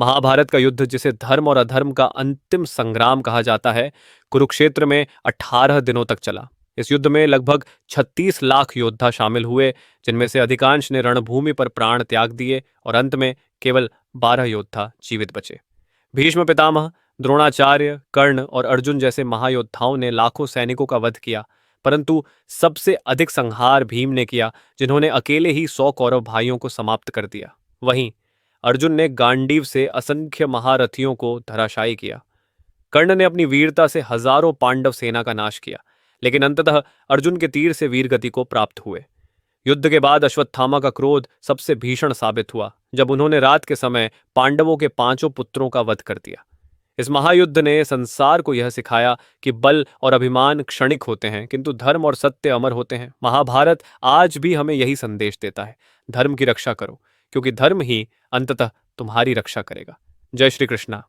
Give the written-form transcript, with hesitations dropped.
महाभारत का युद्ध, जिसे धर्म और अधर्म का अंतिम संग्राम कहा जाता है, कुरुक्षेत्र में 18 दिनों तक चला। इस युद्ध में लगभग 36 लाख योद्धा शामिल हुए, जिनमें से अधिकांश ने रणभूमि पर प्राण त्याग दिए और अंत में केवल 12 योद्धा जीवित बचे। भीष्म पितामह, द्रोणाचार्य, कर्ण और अर्जुन जैसे महायोद्धाओं ने लाखों सैनिकों का वध किया, परंतु सबसे अधिक संहार भीम ने किया, जिन्होंने अकेले ही 100 कौरव भाइयों को समाप्त कर दिया। वहीं अर्जुन ने गांडीव से असंख्य महारथियों को धराशायी किया। कर्ण ने अपनी वीरता से हजारों पांडव सेना का नाश किया, लेकिन अंततः अर्जुन के तीर से वीरगति को प्राप्त हुए। युद्ध के बाद अश्वत्थामा का क्रोध सबसे भीषण साबित हुआ, जब उन्होंने रात के समय पांडवों के 5 पुत्रों का वध कर दिया। इस महायुद्ध ने संसार को यह सिखाया कि बल और अभिमान क्षणिक होते हैं, किंतु धर्म और सत्य अमर होते हैं। महाभारत आज भी हमें यही संदेश देता है, धर्म की रक्षा करो, क्योंकि धर्म ही अंततः तुम्हारी रक्षा करेगा। जय श्री कृष्णा।